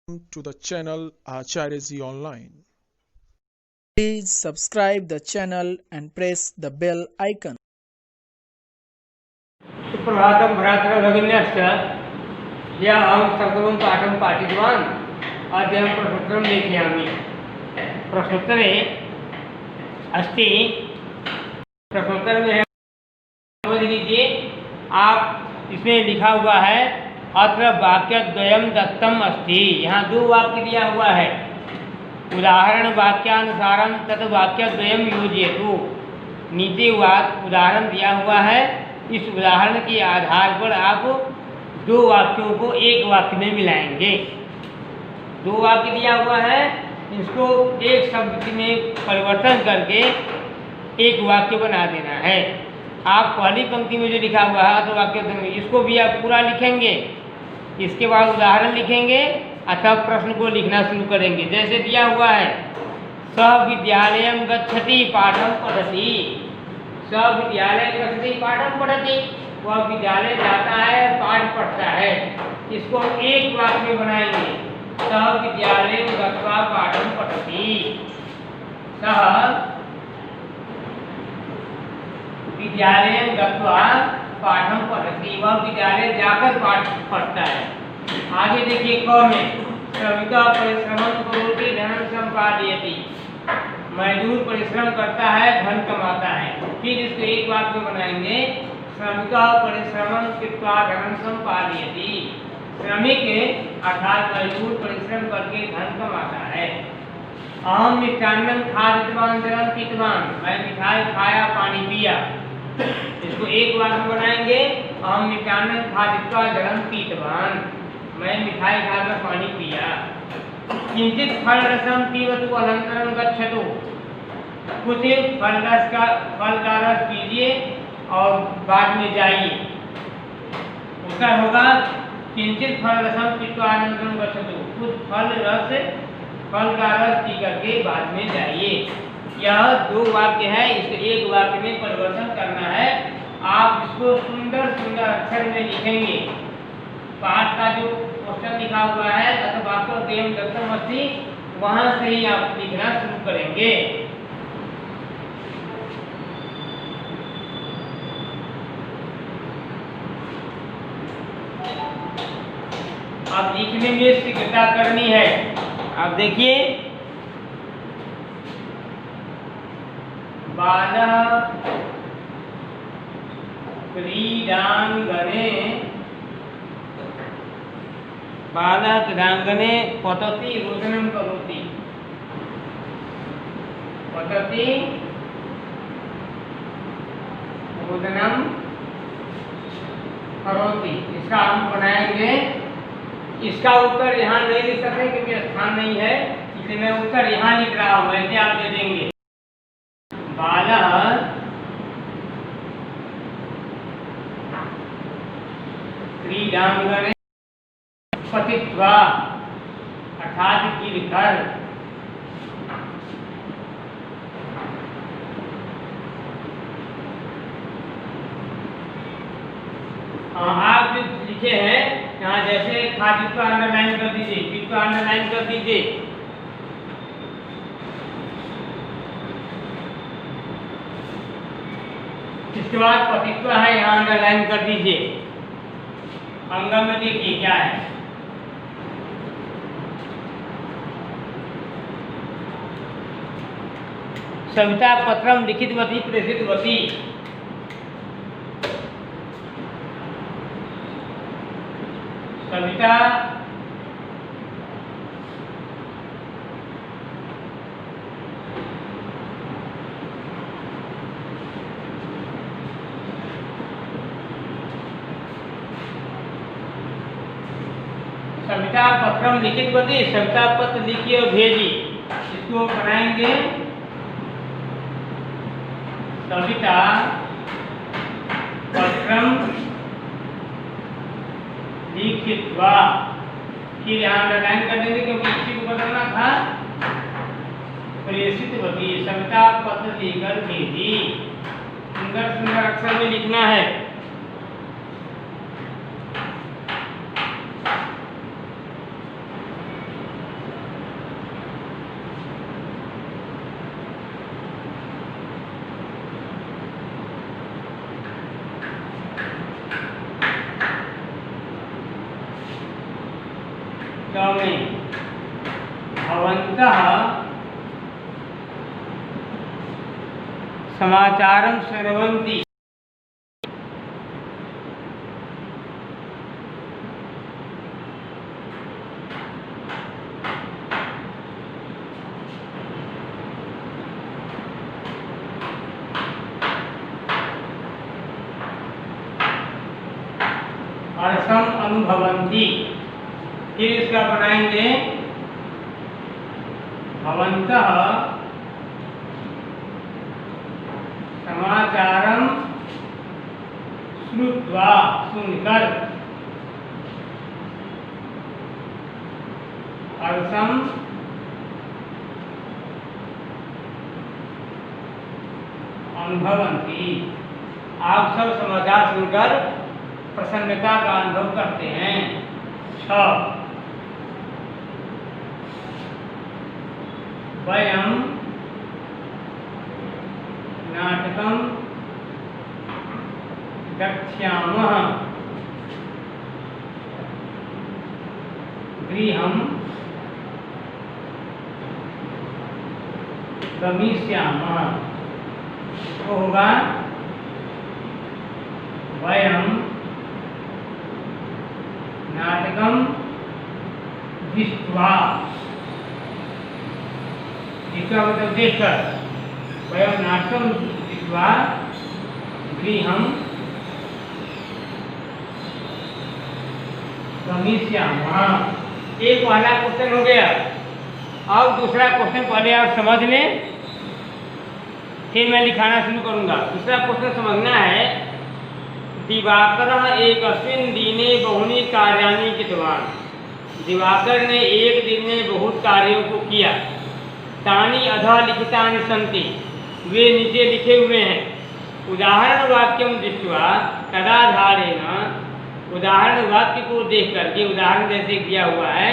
To the channel Acharya Ji Online. Please subscribe the channel and press the bell icon. सुप्रभातं भ्रातृ भगिन्यश्च या अहं संस्कृतं पाठं पाठितवान् अद्य अहं प्रश्नोत्तरं लेखयामि। प्रश्नोत्तरे अस्ति प्रश्नोत्तर में समझ लीजिए आप, इसमें लिखा हुआ है अत्र वाक्यद्वयं दत्तम अस्ति। यहाँ दो वाक्य दिया हुआ है, उदाहरण वाक्यानुसारम तत् वाक्यद्वयं योजयतु। नीचे उदाहरण दिया हुआ है, इस उदाहरण के आधार पर आप दो वाक्यों को एक वाक्य में मिलाएंगे। दो वाक्य दिया हुआ है, इसको एक शब्द में परिवर्तन करके एक वाक्य बना देना है। आप पहली पंक्ति में जो लिखा हुआ है तो वाक्य इसको भी आप पूरा लिखेंगे, इसके बाद उदाहरण लिखेंगे अथवा प्रश्न को लिखना शुरू करेंगे। जैसे दिया हुआ है सः विद्यालयं गच्छति पाठं पठति। सः विद्यालय गच्छति पाठं पठति, वह विद्यालय जाता है पाठ पढ़ता है। इसको एक वाक्य में बनाएंगे, सः विद्यालयं गत्वा पाठं पठति। सः विद्यालयं गत्वा पाठं पठति, वह विद्यालय जाकर पाठ पढ़ता है। आगे देखिए क में श्रमिका परिश्रमं करोति धनं संपादयति। मजदूर परिश्रम करता है धन कमाता है। फिर इसको एक वाक्य में बनाएंगे, श्रमिका परिश्रमं कृत्वा धनं संपादयति। श्रमिक अर्थात मजदूर परिश्रम करके धन कमाता है। अहम मिष्टान्नं खादितवान् जलं पीतवान्, मैं मिठाई खाया पानी पिया। इसको एक वाक्य में बनाएंगे, अहम मिष्टान्नं खादित्वा जलं पीतवान्, मैं मिठाई खाकर पानी पिया। किंचित फल रसम पीवतु अनंतरम गच्छतु। कुछ फल का रस पीजिए और बाद में जाइए। उत्तर होगा किंचित फल रसम पीत्वा अनंतरम गच्छतु। कुछ फल का रस पी करके बाद में जाइए। यह दो वाक्य है, इसे एक वाक्य में परिवर्तन करना है। आप इसको सुंदर सुंदर अक्षर में लिखेंगे। पाठ का जो क्वेश्चन लिखा हुआ है अथवा वाक्यद्वयं दत्तम अस्ति, वहां से ही आप लिखना शुरू करेंगे। अब लिखने में शीघ्रता करनी है। आप देखिए बालः क्रीडांगणे पतति रोदनं करोति। पतति रोदनं करोति। इसका हम बनाएंगे। इसका उत्तर यहाँ नहीं लिख सकते क्योंकि स्थान नहीं है, इसलिए मैं उत्तर यहाँ लिख रहा हूँ, वैसे आप दे देंगे। बालः क्रीडांगणे पतित्वा अर्थात गिरकर। आप जो लिखे हैं यहाँ, जैसे खादित्वा अंडरलाइन कर दीजिए, पीत्वा अंडरलाइन कर दीजिए। इसके बाद पतित्वा है, यहाँ अंडरलाइन कर दीजिए। अंगम में देखिए क्या है, सविता पत्रम लिखितवती प्रेषितवती। सविता सविता पत्रम लिखितवती, सविता पत्र लिखी और भेजी। इसको बनाएंगे सविता पत्रम लिखित्वा। फिर यहाँ अंडरलाइन कर देंगे क्योंकि इसी को बदलना था। प्रेषितवती, सविता पत्र लिखकर भेजी। सुंदर सुंदर अक्षर में लिखना है। क में भवन्तः समाचारं श्रवन्ति। हर्षम अनुभवन्ति। फिर इसका बनाएंगे भवन्तः समाचारम श्रुत्वा सुनकर हर्षम अनुभवन्ति। आप सब समाचार सुनकर प्रसन्नता का अनुभव करते हैं। 6 वयं नाटकं द्रक्ष्यामः गृहं गमिष्यामः। तो होगा वयं नाटकं दृष्ट्वा, इसका मतलब देखकर, वयं नाटकं दृष्ट्वा गृहं गमिष्यामः। एक वाला क्वेश्चन हो गया। अब दूसरा क्वेश्चन पहले आप समझ लें, फिर मैं लिखाना शुरू करूंगा। दूसरा क्वेश्चन समझना है। दिवाकरः एकस्मिन् दिने बहुनि कार्याणि कृतवान्। दिवाकर ने एक दिन में बहुत कार्यों को किया। तानि अधः लिखितानि सन्ति, वे नीचे लिखे हुए हैं। उदाहरण वाक्यं दृष्ट्वा तदाधारेण, उदाहरण वाक्य को देख करके, उदाहरण जैसे दिया हुआ है,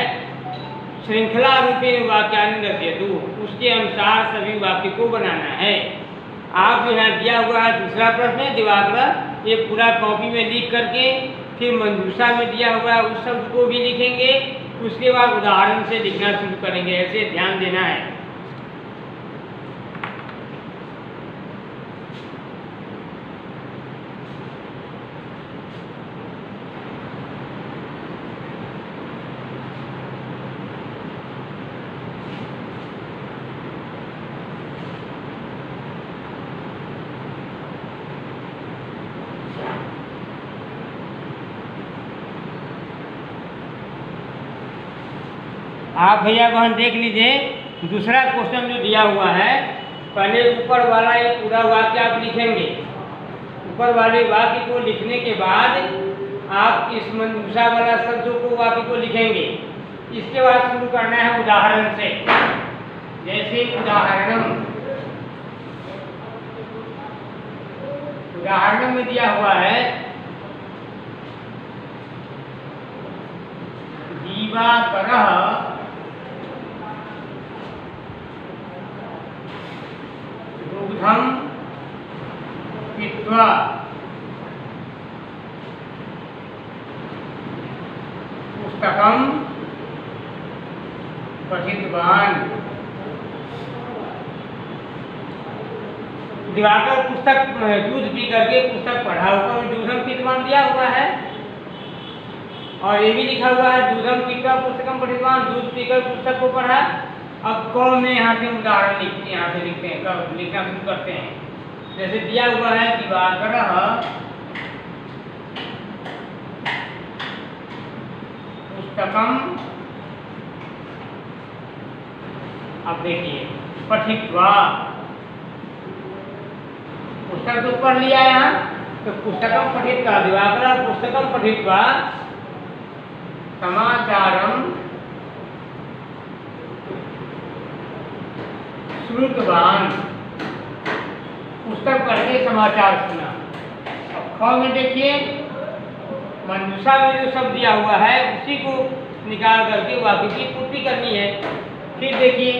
श्रृंखला रूपेण वाक्यानि रचयतु, उसके अनुसार सभी वाक्य को बनाना है। आप जो यहाँ दिया हुआ है दूसरा प्रश्न है दिवाकर, ये पूरा कॉपी में लिख करके फिर मंजूषा में दिया हुआ है उस शब्द को भी लिखेंगे, उसके बाद उदाहरण से लिखना शुरू करेंगे। ऐसे ध्यान देना है। आप भैया बहन देख लीजिए, दूसरा क्वेश्चन जो दिया हुआ है, पहले ऊपर वाला ये पूरा वाक्य आप लिखेंगे। ऊपर वाले वाक्य को लिखने के बाद आप इस मंजूषा वाला शब्दों को वाक्य को लिखेंगे। इसके बाद शुरू करना है उदाहरण से। जैसे उदाहरण में दिया हुआ है दिवाकरः दुग्धं पीत्वा पुस्तकं पठितवान्। दिवाकर पुस्तक दूध पी करके पुस्तक पढ़ा। ऊपर में दूधम पीतवान दिया हुआ है और ये भी लिखा हुआ है दूधम पीकर पुस्तकम पठितवान, दूध पीकर पुस्तक को पढ़ा। अब कौन में यहाँ से उदाहरण लिखते हैं, यहाँ से लिखते हैं, कब लिखना शुरू करते हैं। जैसे दिया हुआ है दिवाकरः पुस्तकम, अब देखिए पठित्वा, पुस्तक तो पढ़ लिया यहाँ, तो पुस्तकम पठित्वा, दिवाकरः पुस्तकम पठित्वा समाचारम श्रुतवान, पुस्तक पढ़ के समाचार सुना। अब ख में देखिए मंजूषा में जो शब्द दिया हुआ है उसी को निकाल करके वाक्य की पूर्ति करनी है। फिर देखिए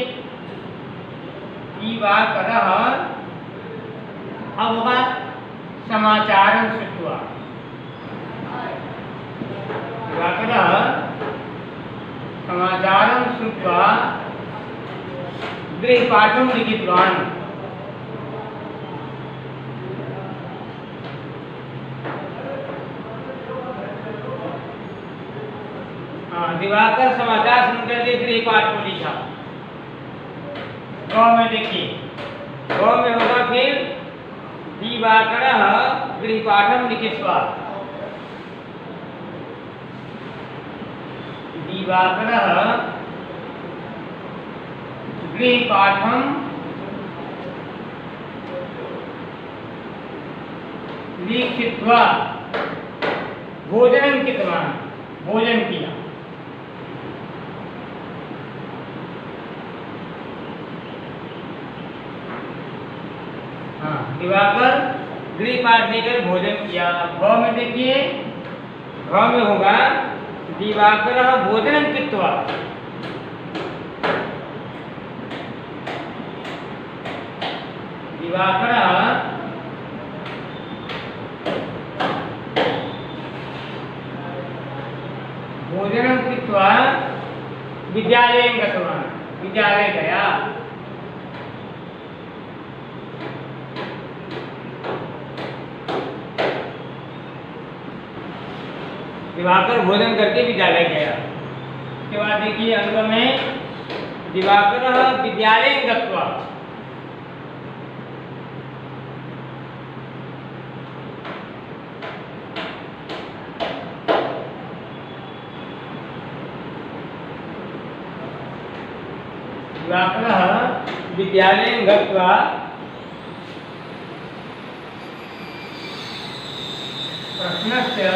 दिवाकरः, अब होगा समाचारं श्रुत्वा, दिवाकरः श्रुत्वा गृहपाठं लिखितवान्। दिवाकर समाचार सुनकर के गृहपाठ को लिखा। गौ में देखिए, गौ में होगा फिर दिवाकरः गृहपाठं लिखित्वा। दिवाकरः गृहपाठं लिखित्वा भोजनं कृतवान्, भोजन किया। दिवाकर गृहपाठ लेकर भोजन किया। भ में देखिए, भ में होगा दिवाकर भोजनं कृत्वा। दिवाकर भोजनं कृत्वा विद्यालयं गतवान्, विद्यालय गया। दिवाकर भोजन करके विद्यालय गया। उसके बाद देखिए अंक में दिवाकर विद्यालय गत्वा। दिवाकर विद्यालय गत्वा प्रश्नस्य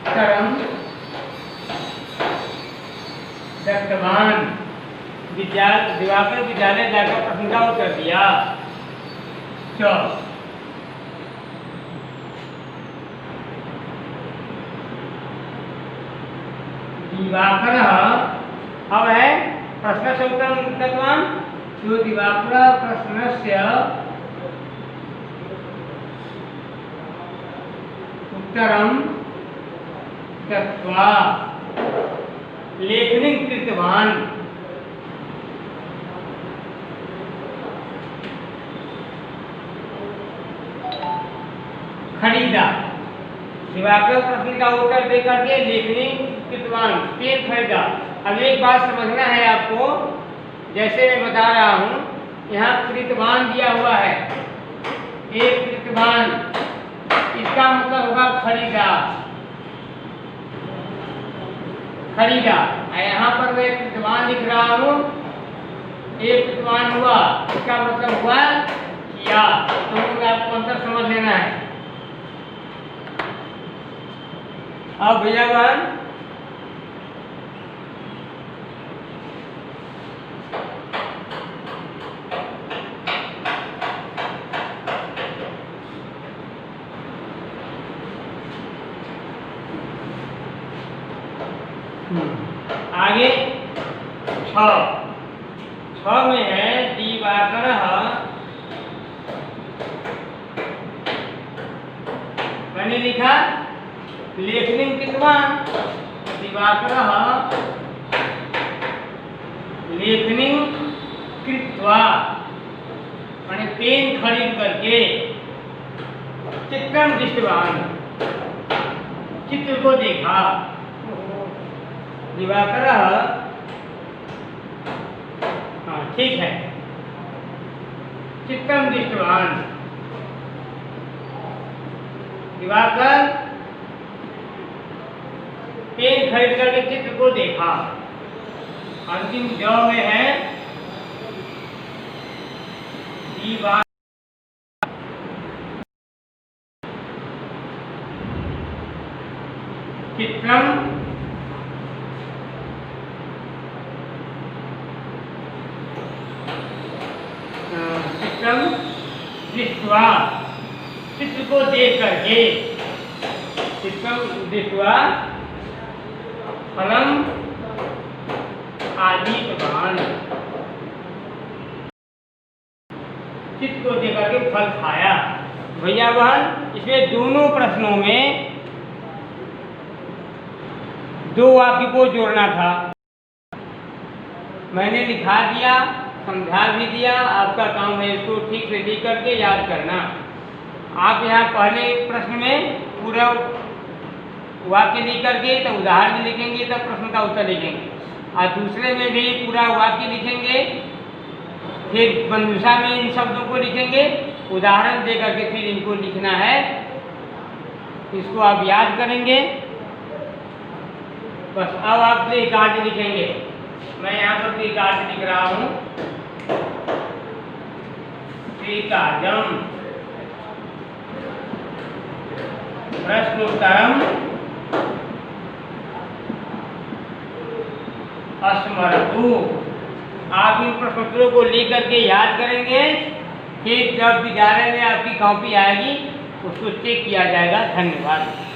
उत्तरं दत्तवान्। दिवाकर विद्यालय जाकर प्रश्न का उत्तर दिया। दिवाकर अब है प्रश्न से उत्तर दत्तवान्। जो दिवाकर प्रश्नस्य उत्तरं दत्त्वा लेखनीं कृतवान्। खरीदा। दिवाकर प्रश्न का उत्तर देकर के लेखनी कृतवान्, पेन खरीदा। अब एक बात समझना है आपको, जैसे मैं बता रहा हूँ, यहाँ कृतवान दिया हुआ है, एक कृतवान, इसका मतलब होगा खरीदा, खरीदा। यहाँ पर मैं कृतवान लिख रहा हूँ, एक कृतवान हुआ, इसका मतलब हुआ किया। तो आपको अंतर समझ लेना है। अब भैयावान आगे छ में है दिवाकर मैंने लिखा लेखनी कृतवान्। दिवाकर लेखनी कृत्वा मैंने पेन खरीद करके चित्रं दृष्टवान्, चित्र को देखा। दिवाकर ठीक है, चित्रं दृष्टवान्। दिवाकर पेन खरीद करके चित्र को देखा। अंतिम ज में है दिवाकर चित्रं दृष्ट्वा, चित्र को देख करके, चित्रं दृष्ट्वा फलम आदितवान्, चित्र को देख करके फल खाया। भैया बहन इसमें दोनों प्रश्नों में दो वाक्य को जोड़ना था। मैंने लिखा दिया, समझा भी दिया, आपका काम है इसको ठीक से लिख करके याद करना। आप यहाँ पहले प्रश्न में पूरा वाक्य लिख करके तो उदाहरण लिखेंगे, तब प्रश्न का उत्तर लिखेंगे, और दूसरे में भी पूरा वाक्य लिखेंगे, फिर मंजूषा में इन शब्दों को लिखेंगे, उदाहरण दे करके फिर इनको लिखना है। इसको आप याद करेंगे। बस अब आप प्ले कार्ड लिखेंगे। मैं यहाँ पर प्ले कार्ड लिख रहा हूँ। प्लेकार्डम प्रश्नोत्तरम अस्मरतु। आप इन प्रश्नोत्तरों को लिख करके याद करेंगे, फिर जब विद्यालय में आपकी कॉपी आएगी उसको चेक किया जाएगा। धन्यवाद।